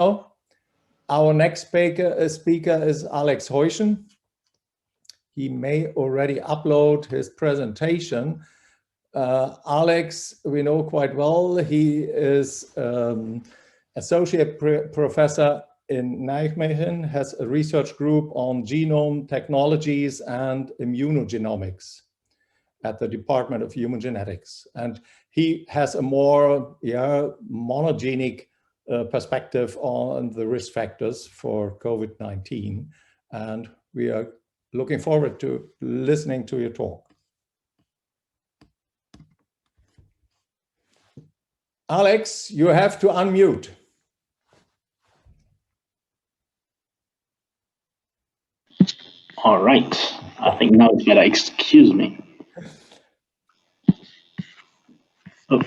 Oh, our next speaker is Alex Hoischen. He may already upload his presentation. Alex, we know quite well. He is associate professor in Nijmegen, has a research group on genome technologies and immunogenomics at the Department of Human Genetics. And he has a more monogenic perspective on the risk factors for COVID-19. And we are looking forward to listening to your talk. Alex, you have to unmute. All right, I think now it's better. Excuse me. Oh,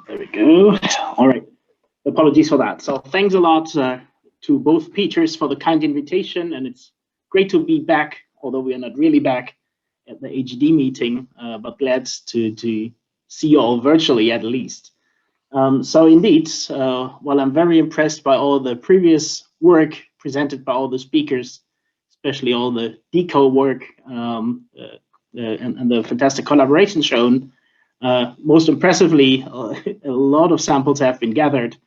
there we go. All right, apologies for that. So thanks a lot to both Peters for the kind invitation, and it's great to be back, although we are not really back at the AGD meeting, but glad to see you all virtually at least. So indeed, while I'm very impressed by all the previous work presented by all the speakers, especially all the DECO work and the fantastic collaboration shown, most impressively, a lot of samples have been gathered,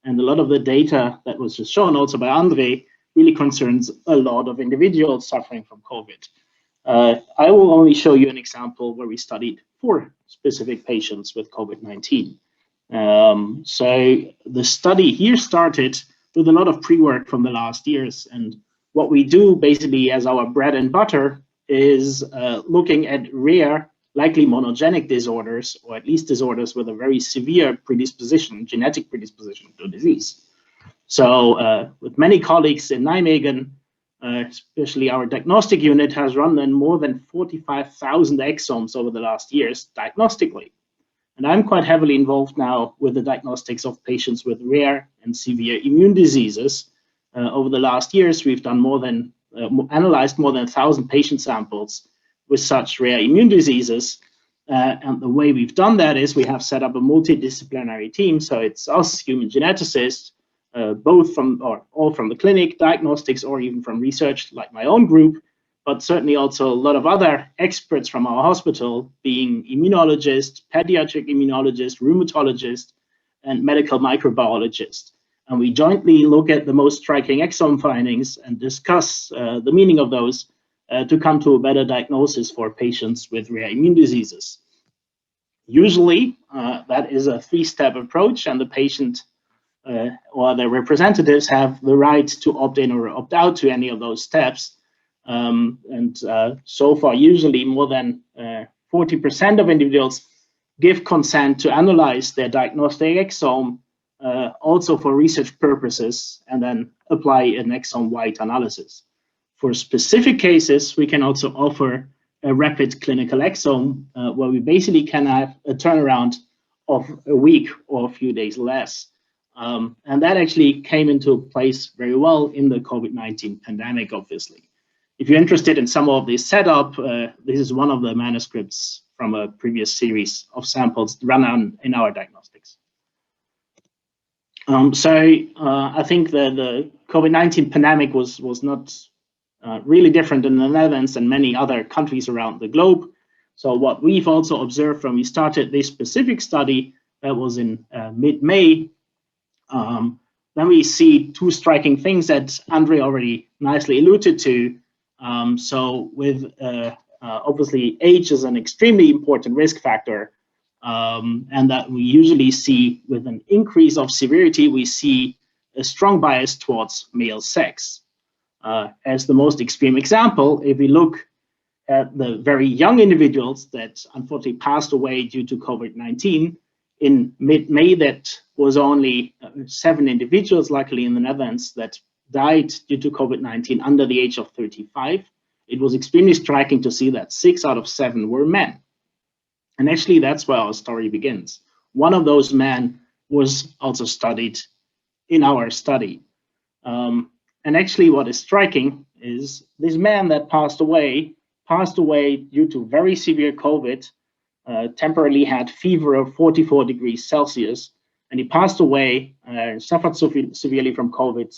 and a lot of the data that was just shown also by Andre really concerns a lot of individuals suffering from COVID. I will only show you an example where we studied 4 specific patients with COVID-19. So the study here started with a lot of pre-work from the last years, and what we do basically as our bread and butter is looking at rare, likely monogenic disorders, or at least disorders with a very severe predisposition, genetic predisposition to disease. So with many colleagues in Nijmegen, especially our diagnostic unit has run then more than 45,000 exomes over the last years diagnostically. And I'm quite heavily involved now with the diagnostics of patients with rare and severe immune diseases. Over the last years, we've done analyzed more than 1,000 patient samples with such rare immune diseases. And the way we've done that is we have set up a multidisciplinary team. So it's us human geneticists, both all from the clinic, diagnostics, or even from research like my own group, but certainly also a lot of other experts from our hospital, being immunologists, pediatric immunologists, rheumatologists, and medical microbiologists. And we jointly look at the most striking exome findings and discuss the meaning of those to come to a better diagnosis for patients with rare immune diseases. Usually, that is a 3-step approach, and the patient or their representatives have the right to opt in or opt out to any of those steps. So far, usually more than 40% of individuals give consent to analyze their diagnostic exome also for research purposes, and then apply an exome-wide analysis. For specific cases, we can also offer a rapid clinical exome where we basically can have a turnaround of a week or a few days less. And that actually came into place very well in the COVID-19 pandemic, obviously. If you're interested in some of this setup, this is one of the manuscripts from a previous series of samples run in our diagnostics. I think the COVID-19 pandemic was not really different in the Netherlands and many other countries around the globe. So what we've also observed when we started this specific study, that was in mid-May, then we see 2 striking things that Andre already nicely alluded to. So with obviously age is an extremely important risk factor, and that we usually see with an increase of severity, we see a strong bias towards male sex. As the most extreme example, if we look at the very young individuals that unfortunately passed away due to COVID-19, in mid-May, that was only 7 individuals, luckily in the Netherlands, that died due to COVID-19 under the age of 35. It was extremely striking to see that 6 out of 7 were men. And actually, that's where our story begins. One of those men was also studied in our study. And actually, what is striking is this man that passed away due to very severe COVID, temporarily had fever of 44 degrees Celsius, and he passed away, suffered severely from COVID,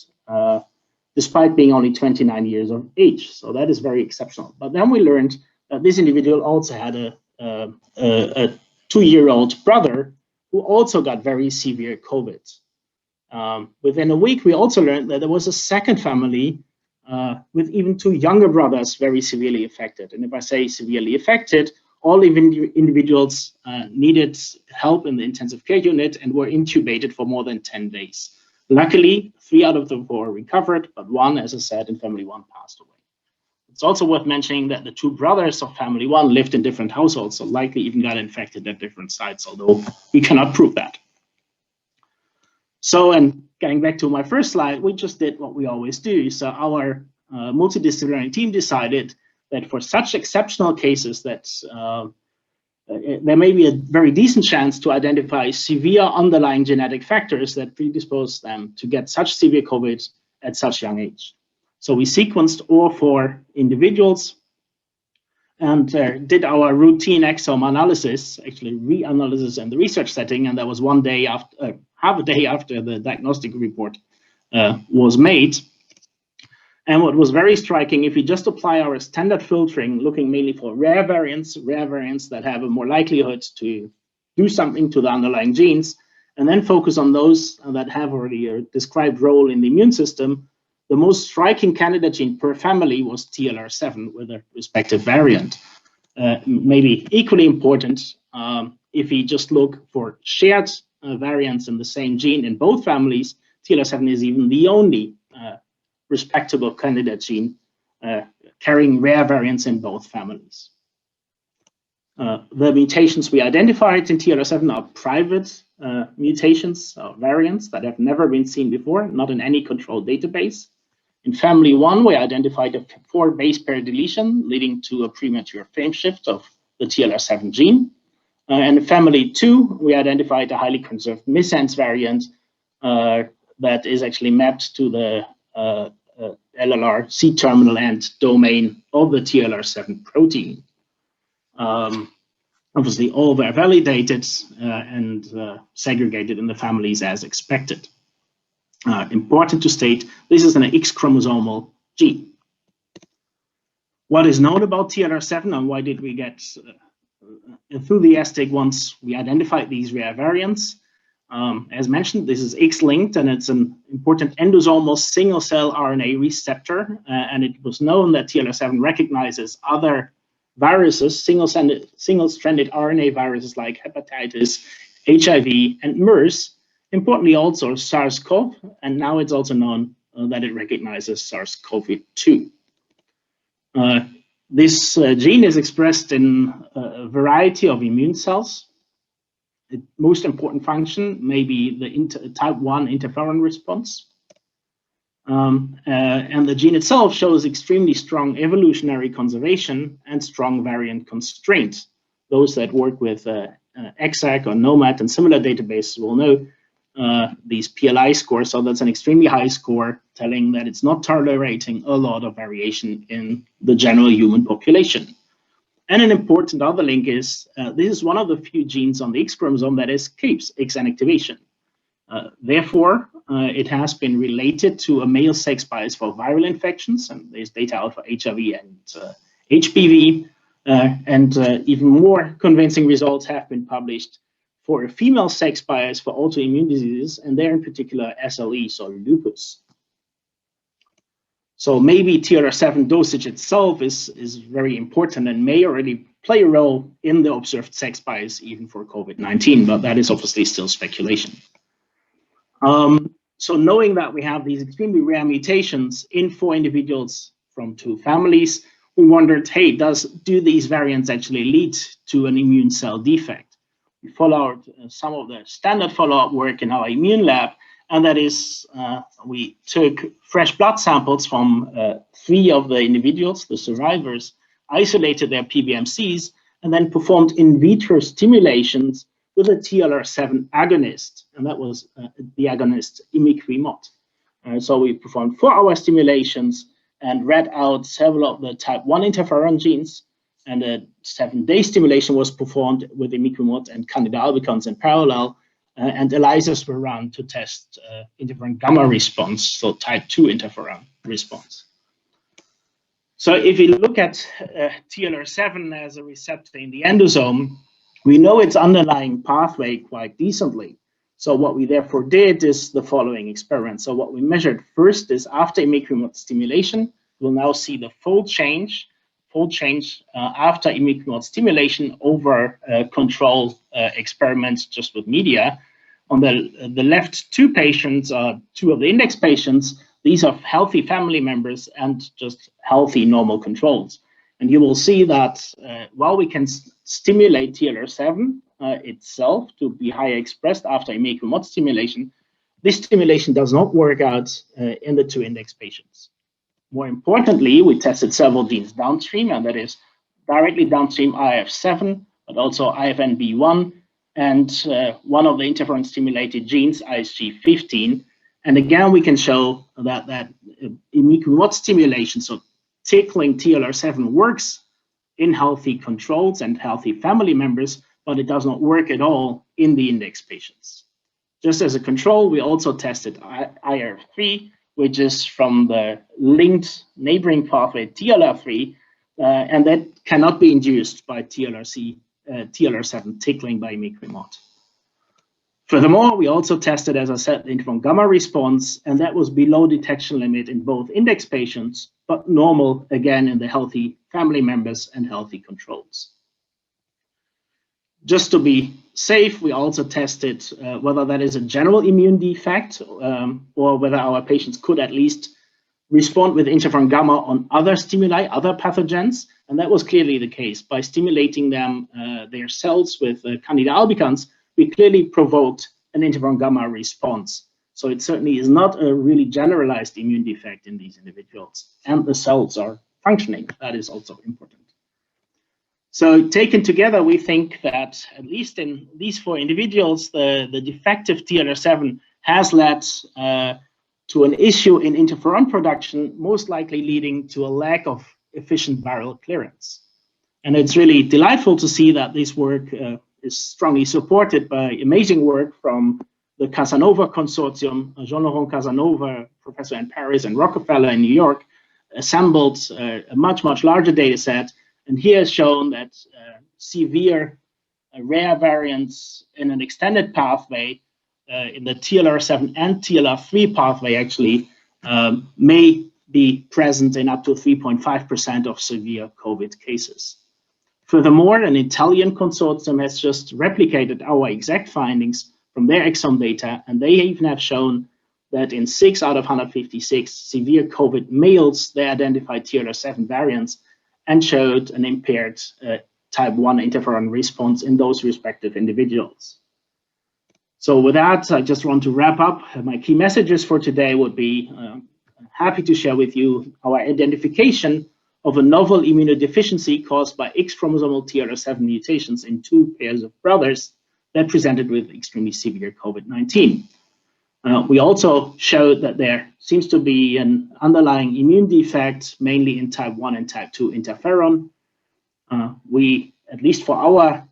despite being only 29 years of age. So that is very exceptional. But then we learned that this individual also had a 2-year-old brother who also got very severe COVID. Within a week, we also learned that there was a second family with even 2 younger brothers very severely affected. And if I say severely affected, all individuals needed help in the intensive care unit and were intubated for more than 10 days. Luckily, 3 out of the 4 recovered, but 1, as I said, in family 1 passed away. It's also worth mentioning that the 2 brothers of family 1 lived in different households, so likely even got infected at different sites, although we cannot prove that. So, and getting back to my first slide, we just did what we always do. So our multidisciplinary team decided that for such exceptional cases that there may be a very decent chance to identify severe underlying genetic factors that predispose them to get such severe COVID at such young age. So we sequenced all 4 individuals and did our routine exome analysis, actually reanalysis in the research setting, and that was 1 day after, half a day after the diagnostic report was made. And what was very striking, if we just apply our standard filtering, looking mainly for rare variants that have a more likelihood to do something to the underlying genes, and then focus on those that have already a described role in the immune system, the most striking candidate gene per family was TLR7 with a respective variant. Maybe equally important, if we just look for shared variants in the same gene in both families, TLR7 is even the only respectable candidate gene carrying rare variants in both families. The mutations we identified in TLR7 are private mutations or variants that have never been seen before, not in any controlled database. In family 1, we identified a 4 base pair deletion leading to a premature frame shift of the TLR7 gene. And in family 2, we identified a highly conserved missense variant that is actually mapped to the LLR C-terminal end domain of the TLR7 protein. Obviously, all were validated and segregated in the families as expected. Important to state, this is an X chromosomal gene. What is known about TLR7 and why did we get enthusiastic once we identified these rare variants? As mentioned, this is X-linked and it's an important endosomal single-cell RNA receptor. And it was known that TLR7 recognizes other viruses, single-stranded RNA viruses like hepatitis, HIV, and MERS. Importantly, also SARS-CoV, and now it's also known that it recognizes SARS-CoV-2. This gene is expressed in a variety of immune cells. The most important function may be the type 1 interferon response. And the gene itself shows extremely strong evolutionary conservation and strong variant constraint. Those that work with EXAC or NOMAD and similar databases will know these PLI scores, so that's an extremely high score telling that it's not tolerating a lot of variation in the general human population. And an important other link is this is one of the few genes on the X chromosome that escapes X inactivation. Therefore, it has been related to a male sex bias for viral infections, and there's data out for HIV and HPV, and even more convincing results have been published for a female sex bias for autoimmune diseases, and there in particular SLE, so lupus. So maybe TLR7 dosage itself is very important and may already play a role in the observed sex bias even for COVID-19, but that is obviously still speculation. So knowing that we have these extremely rare mutations in 4 individuals from 2 families, we wondered, hey, do these variants actually lead to an immune cell defect? We followed some of the standard follow-up work in our immune lab, and that is we took fresh blood samples from 3 of the individuals, the survivors, isolated their PBMCs, and then performed in vitro stimulations with a TLR7 agonist, and that was the agonist imiquimod. So we performed 4-hour stimulations and read out several of the type 1 interferon genes, and a 7-day stimulation was performed with imiquimod and candida albicans in parallel, and ELISAs were run to test interferon gamma response, so type 2 interferon response. So if we look at TLR7 as a receptor in the endosome, we know its underlying pathway quite decently. So what we therefore did is the following experiment. So what we measured first is after imiquimod stimulation, we'll now see the fold change after imiquimod stimulation over control experiments just with media. On the left two patients, two of the index patients, these are healthy family members and just healthy normal controls. And you will see that while we can stimulate TLR7 itself to be higher expressed after imiquimod stimulation, this stimulation does not work out in the two index patients. More importantly, we tested several genes downstream, and that is directly downstream IF7, but also IFNB1, and one of the interferon stimulated genes, ISG15. And again, we can show that imiquimod stimulation, so tickling TLR7, works in healthy controls and healthy family members, but it does not work at all in the index patients. Just as a control, we also tested IR3, which is from the linked neighboring pathway TLR3, and that cannot be induced by TLR7 tickling by imiquimod. Furthermore, we also tested, as I said, the interferon gamma response, and that was below detection limit in both index patients, but normal again in the healthy family members and healthy controls. Just to be safe, we also tested whether that is a general immune defect or whether our patients could at least respond with interferon gamma on other stimuli, other pathogens, and that was clearly the case. By stimulating them, their cells with Candida albicans, we clearly provoked an interferon gamma response. So it certainly is not a really generalized immune defect in these individuals, and the cells are functioning. That is also important. So taken together, we think that at least in these four individuals, the defective TLR7 has led to an issue in interferon production, most likely leading to a lack of efficient viral clearance. And it's really delightful to see that this work is strongly supported by amazing work from the Casanova Consortium. Jean-Laurent Casanova, professor in Paris and Rockefeller in New York, assembled a much larger data set. And he has shown that severe rare variants in an extended pathway in the TLR7 and TLR3 pathway actually may be present in up to 3.5% of severe COVID cases. Furthermore, an Italian consortium has just replicated our exact findings from their exome data, and they even have shown that in 6 out of 156 severe COVID males, they identified TLR7 variants and showed an impaired type 1 interferon response in those respective individuals. So with that, I just want to wrap up. My key messages for today would be happy to share with you our identification of a novel immunodeficiency caused by X-chromosomal TLR7 mutations in 2 pairs of brothers that presented with extremely severe COVID-19. We also showed that there seems to be an underlying immune defect, mainly in type 1 and type 2 interferon. We, at least for our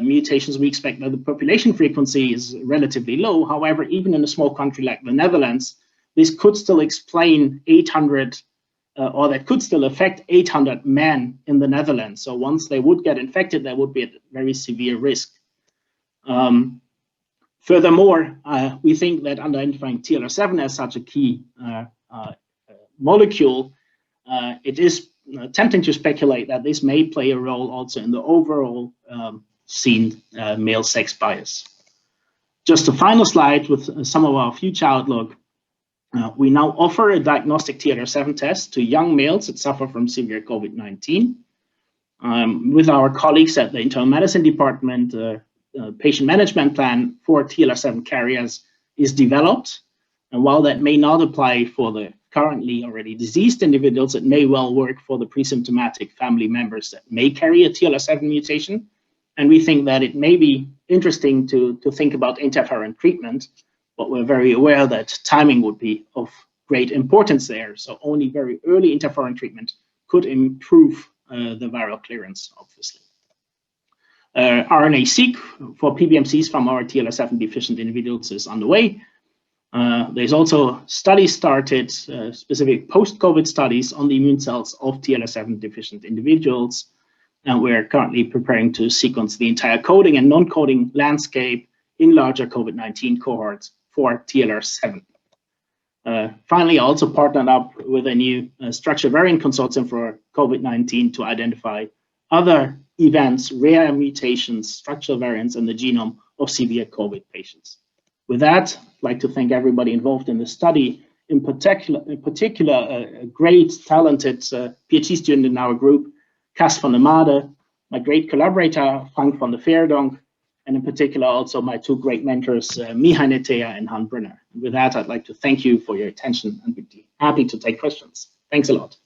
mutations, we expect that the population frequency is relatively low. However, even in a small country like the Netherlands, this could still explain 800, or that could still affect 800 men in the Netherlands. So once they would get infected, they would be at very severe risk. Furthermore, we think that identifying TLR7 as such a key molecule, it is tempting to speculate that this may play a role also in the overall seen male sex bias. Just a final slide with some of our future outlook. We now offer a diagnostic TLR7 test to young males that suffer from severe COVID-19. With our colleagues at the Internal Medicine Department, patient management plan for TLR7 carriers is developed. And while that may not apply for the currently already diseased individuals, it may well work for the pre-symptomatic family members that may carry a TLR7 mutation. And we think that it may be interesting to think about interferon treatment, but we're very aware that timing would be of great importance there. So only very early interferon treatment could improve the viral clearance, obviously. RNA-seq for PBMCs from our TLR7 deficient individuals is underway. There's also studies started, specific post-COVID studies on the immune cells of TLR7 deficient individuals. And we're currently preparing to sequence the entire coding and non-coding landscape in larger COVID-19 cohorts for TLR7. Finally, I also partnered up with a new structural variant consortium for COVID-19 to identify other events, rare mutations, structural variants in the genome of severe COVID patients. With that, I'd like to thank everybody involved in the study, in particular a great, talented PhD student in our group, Cas van der Made, my great collaborator, Frank van der Veerdonk, and in particular also my two great mentors, Mihai Netea and Han Brunner. And with that, I'd like to thank you for your attention and be happy to take questions. Thanks a lot.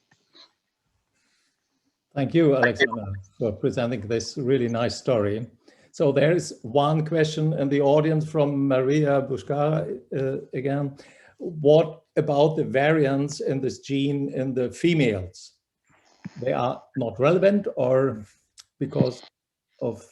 Thank you, Alexander, for presenting this really nice story. So there is one question in the audience from Maria Bushkara again. What about the variants in this gene in the females? They are not relevant, or because of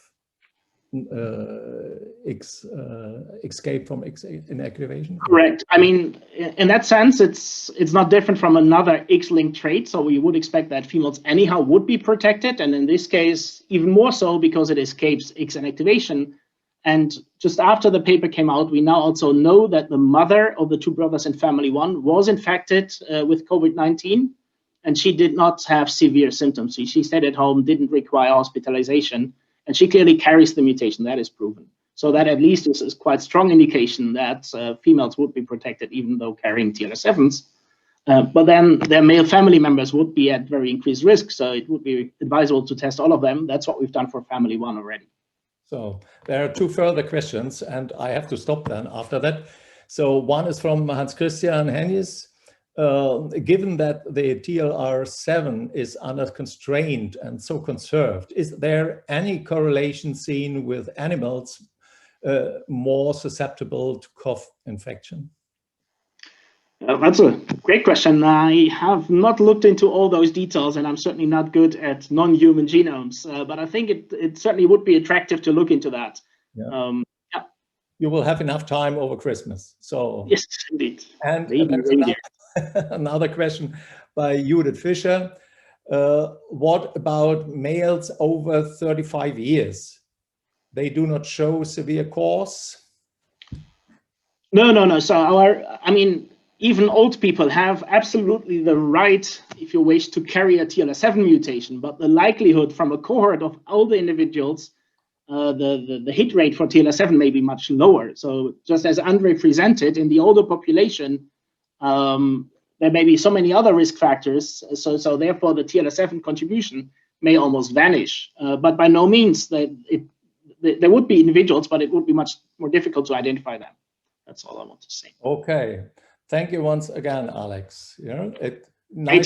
escape from inactivation? Correct. I mean, in that sense, it's not different from another X-linked trait. So we would expect that females anyhow would be protected, and in this case, even more so because it escapes X inactivation. And just after the paper came out, we now also know that the mother of the two brothers in family 1 was infected with COVID-19, and she did not have severe symptoms. She stayed at home, didn't require hospitalization, and she clearly carries the mutation. That is proven. So that at least is quite strong indication that females would be protected even though carrying TLR7s. But then their male family members would be at very increased risk. So it would be advisable to test all of them. That's what we've done for family 1 already. So there are two further questions, and I have to stop then after that. So one is from Hans Christian Hennies. Given that the TLR7 is under constraint and so conserved, is there any correlation seen with animals more susceptible to cough infection? That's a great question. I have not looked into all those details, and I'm certainly not good at non-human genomes, but I think it certainly would be attractive to look into that. Yeah. Yeah. You will have enough time over Christmas. So yes, indeed. And another question by Judith Fischer. What about males over 35 years? They do not show severe course? No. So I mean, even old people have absolutely the right, if you wish, to carry a TLR7 mutation, but the likelihood from a cohort of older individuals, the hit rate for TLR7 may be much lower. So just as Andre presented, in the older population, there may be so many other risk factors. So therefore, the TLR7 contribution may almost vanish. But by no means there would be individuals, but it would be much more difficult to identify them. That's all I want to say. Okay. Thank you once again, Alex. Nice